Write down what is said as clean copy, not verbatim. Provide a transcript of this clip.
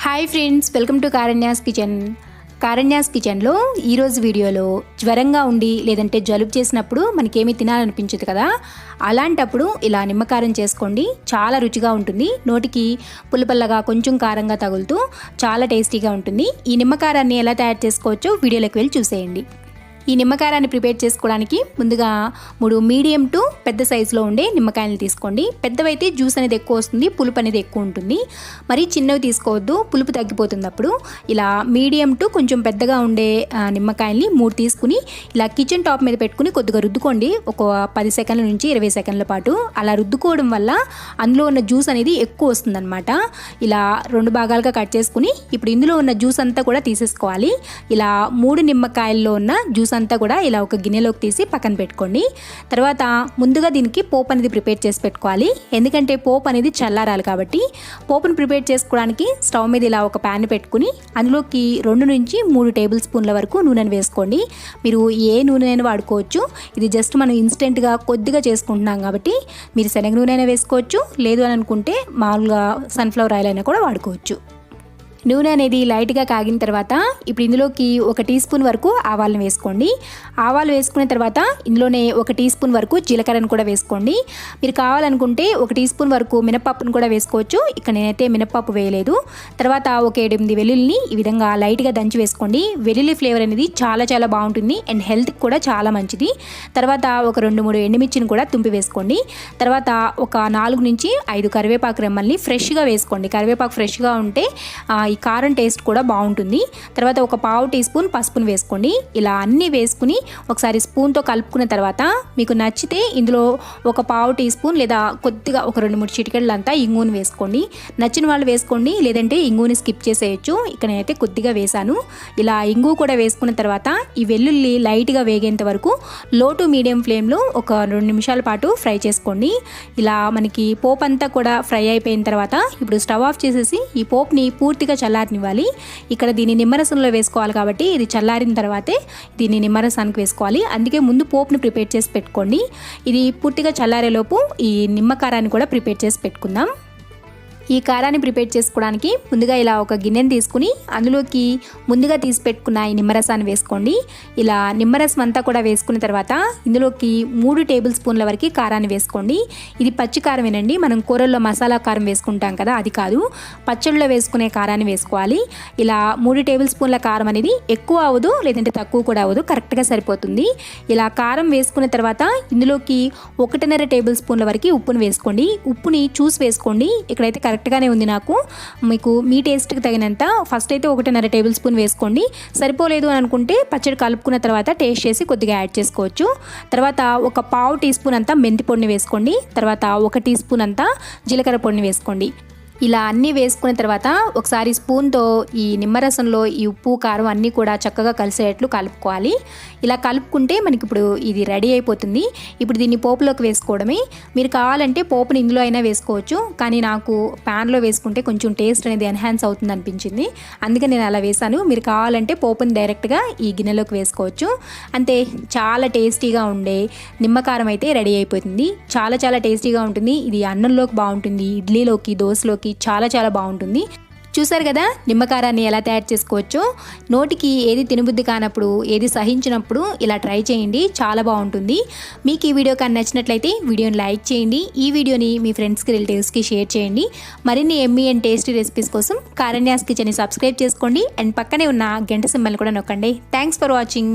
Hi friends, welcome to Karanya's kitchen. Karanya's కిచెన్లో ఈరోజు వీడియోలో జ్వరంగా ఉండి లేదంటే జలుబు చేసినప్పుడు మనకేమీ తినాలనిపించదు కదా, అలాంటప్పుడు ఇలా నిమ్మకారం చేసుకోండి. చాలా రుచిగా ఉంటుంది, నోటికి పుల్లపల్లగా కొంచెం కారంగా తగులుతూ చాలా టేస్టీగా ఉంటుంది. ఈ నిమ్మకారాన్ని ఎలా తయారు చేసుకోవచ్చో వీడియోలోకి వెళ్ళి చూసేయండి. ఈ నిమ్మకారాన్ని ప్రిపేర్ చేసుకోవడానికి ముందుగా 3 మీడియం టు పెద్ద సైజులో ఉండే నిమ్మకాయలు తీసుకోండి. పెద్దవైతే జ్యూస్ అనేది ఎక్కువ వస్తుంది, పులుపు అనేది ఎక్కువ ఉంటుంది. మరి చిన్నవి తీసుకోవద్దు, పులుపు తగ్గిపోతుంది. అప్పుడు ఇలా మీడియం టు కొంచెం పెద్దగా ఉండే నిమ్మకాయల్ని 3 తీసుకుని ఇలా కిచెన్ టాప్ మీద పెట్టుకుని కొద్దిగా రుద్దుకోండి. ఒక 10 సెకండ్ల నుంచి 20 సెకండ్ల పాటు అలా రుద్దుకోవడం వల్ల అందులో ఉన్న జ్యూస్ అనేది ఎక్కువ వస్తుందన్నమాట. ఇలా 2 భాగాలుగా కట్ చేసుకుని ఇప్పుడు ఇందులో ఉన్న జ్యూస్ అంతా కూడా తీసేసుకోవాలి. ఇలా 3 నిమ్మకాయల్లో ఉన్న జ్యూస్ అంతా కూడా ఇలా ఒక గిన్నెలోకి తీసి పక్కన పెట్టుకోండి. తర్వాత ముందుగా దీనికి పోపు అనేది ప్రిపేర్ చేసి పెట్టుకోవాలి. ఎందుకంటే పోపు అనేది చల్లారాలి కాబట్టి పోపును ప్రిపేర్ చేసుకోవడానికి స్టవ్ మీద ఇలా ఒక ప్యాన్ పెట్టుకుని అందులోకి 2 నుంచి 3 టేబుల్ స్పూన్ల వరకు నూనెను వేసుకోండి. మీరు ఏ నూనెనైనా వాడుకోవచ్చు. ఇది జస్ట్ మనం ఇన్స్టెంట్గా కొద్దిగా చేసుకుంటున్నాం కాబట్టి మీరు శనగ నూనె అయినా వేసుకోవచ్చు, లేదు అని అనుకుంటే మామూలుగా సన్ఫ్లవర్ ఆయిల్ అయినా కూడా వాడుకోవచ్చు. నూనె అనేది లైట్గా కాగిన తర్వాత ఇప్పుడు ఇందులోకి 1 టీ స్పూన్ వరకు ఆవాలను వేసుకోండి. ఆవాలు వేసుకున్న తర్వాత ఇందులోనే 1 టీ స్పూన్ వరకు జీలకర్రను కూడా వేసుకోండి. మీరు కావాలనుకుంటే 1 టీ స్పూన్ వరకు మినపప్పును కూడా వేసుకోవచ్చు. ఇక్కడ నేనైతే మినపప్పు వేయలేదు. తర్వాత ఒక 7-8 వెల్లుల్లిని ఈ విధంగా లైట్గా దంచి వేసుకోండి. వెల్లుల్లి ఫ్లేవర్ అనేది చాలా చాలా బాగుంటుంది అండ్ హెల్త్కి కూడా చాలా మంచిది. తర్వాత ఒక 2-3 ఎండుమిర్చిని కూడా తుంపి వేసుకోండి. తర్వాత ఒక 4 నుంచి 5 కరివేపాకు రెమ్మల్ని ఫ్రెష్గా వేసుకోండి. కరివేపాకు ఫ్రెష్గా ఉంటే ఈ కారం టేస్ట్ కూడా బాగుంటుంది. తర్వాత ఒక 1/2 టీ స్పూన్ పసుపును వేసుకోండి. ఇలా అన్నీ వేసుకుని ఒకసారి స్పూన్తో కలుపుకున్న తర్వాత మీకు నచ్చితే ఇందులో ఒక 1/2 టీ స్పూన్ లేదా కొద్దిగా ఒక 2-3 చిటికెళ్ళంతా ఇంగుని వేసుకోండి. నచ్చిన వాళ్ళు వేసుకోండి, లేదంటే ఇంగుని స్కిప్ చేసేయచ్చు. ఇక్కడ నేనైతే కొద్దిగా వేసాను. ఇలా ఇంగు కూడా వేసుకున్న తర్వాత ఈ వెల్లుల్లి లైట్గా వేగేంత వరకు లో టు మీడియం ఫ్లేమ్లో ఒక 2 నిమిషాల పాటు ఫ్రై చేసుకోండి. ఇలా మనకి పోపు అంతా కూడా ఫ్రై అయిపోయిన తర్వాత ఇప్పుడు స్టవ్ ఆఫ్ చేసేసి ఈ పోపుని పూర్తిగా చల్లారనివ్వాలి. ఇక్కడ దీన్ని నిమ్మరసంలో వేసుకోవాలి కాబట్టి ఇది చల్లారిన తర్వాతే దీన్ని నిమ్మరసానికి వేసుకోవాలి. అందుకే ముందు పోపుని ప్రిపేర్ చేసి పెట్టుకోండి. ఇది పూర్తిగా చల్లారేలోపు ఈ నిమ్మకారాన్ని కూడా ప్రిపేర్ చేసి పెట్టుకుందాం. ఈ కారాన్ని ప్రిపేర్ చేసుకోవడానికి ముందుగా ఇలా ఒక గిన్నెని తీసుకుని అందులోకి ముందుగా తీసి పెట్టుకున్న ఈ నిమ్మరసాన్ని వేసుకోండి. ఇలా నిమ్మరసం అంతా కూడా వేసుకున్న తర్వాత ఇందులోకి 3 టేబుల్ స్పూన్ల వరకు కారాన్ని వేసుకోండి. ఇది పచ్చి కారమేనండి, మనం కూరల్లో మసాలా కారం వేసుకుంటాం కదా, అది కాదు. పచ్చళ్ళలో వేసుకునే కారాన్ని వేసుకోవాలి. ఇలా 3 టేబుల్ స్పూన్ల కారం అనేది ఎక్కువ అవ్వదు, లేదంటే తక్కువ కూడా అవ్వదు, కరెక్ట్గా సరిపోతుంది. ఇలా కారం వేసుకున్న తర్వాత ఇందులోకి 1.5 టేబుల్ స్పూన్ల వరకు ఉప్పును వేసుకోండి. ఉప్పుని చూసి వేసుకోండి. ఇక్కడైతే కరెక్ట్గానే ఉంది నాకు. మీకు మీ టేస్ట్కి తగినంత ఫస్ట్ అయితే 1.5 టేబుల్ స్పూన్ వేసుకోండి. సరిపోలేదు అని అనుకుంటే పచ్చడి కలుపుకున్న తర్వాత టేస్ట్ చేసి కొద్దిగా యాడ్ చేసుకోవచ్చు. తర్వాత ఒక 1/2 టీ స్పూన్ అంతా మెంతి పొడిని వేసుకోండి. తర్వాత 1 టీ స్పూన్ అంతా జీలకర్ర పొడిని వేసుకోండి. ఇలా అన్నీ వేసుకున్న తర్వాత ఒకసారి స్పూన్తో ఈ నిమ్మరసంలో ఈ ఉప్పు కారం అన్నీ కూడా చక్కగా కలిసేటట్లు కలుపుకోవాలి. ఇలా కలుపుకుంటే మనకి ఇప్పుడు ఇది రెడీ అయిపోతుంది. ఇప్పుడు దీన్ని పోపులోకి వేసుకోవడమే. మీరు కావాలంటే పోపుని ఇందులో అయినా వేసుకోవచ్చు, కానీ నాకు ప్యాన్లో వేసుకుంటే కొంచెం టేస్ట్ అనేది ఎన్హాన్స్ అవుతుంది అనిపించింది, అందుకే నేను అలా వేసాను. మీరు కావాలంటే పోపుని డైరెక్ట్గా ఈ గిన్నెలోకి వేసుకోవచ్చు. అంతే, చాలా టేస్టీగా ఉండే నిమ్మకారం అయితే రెడీ అయిపోతుంది. చాలా చాలా టేస్టీగా ఉంటుంది. ఇది అన్నంలోకి బాగుంటుంది, ఇడ్లీలోకి, దోశలోకి చాలా చాలా బాగుంటుంది. చూసారు కదా నిమ్మకారాన్ని ఎలా తయారు చేసుకోవచ్చో. నోటికి ఏది తినబుద్ధి కానప్పుడు, ఏది సహించినప్పుడు ఇలా ట్రై చేయండి, చాలా బాగుంటుంది. మీకు ఈ వీడియో కానీ నచ్చినట్లయితే వీడియోని లైక్ చేయండి. ఈ వీడియోని మీ ఫ్రెండ్స్కి, రిలేటివ్స్కి షేర్ చేయండి. మరిన్ని ఎమ్మీ అండ్ టేస్టీ రెసిపీస్ కోసం కారణ్యాస్ కిచెన్ని సబ్స్క్రైబ్ చేసుకోండి అండ్ పక్కనే ఉన్న గంట సింబల్ని కూడా నొక్కండి. Thanks for watching.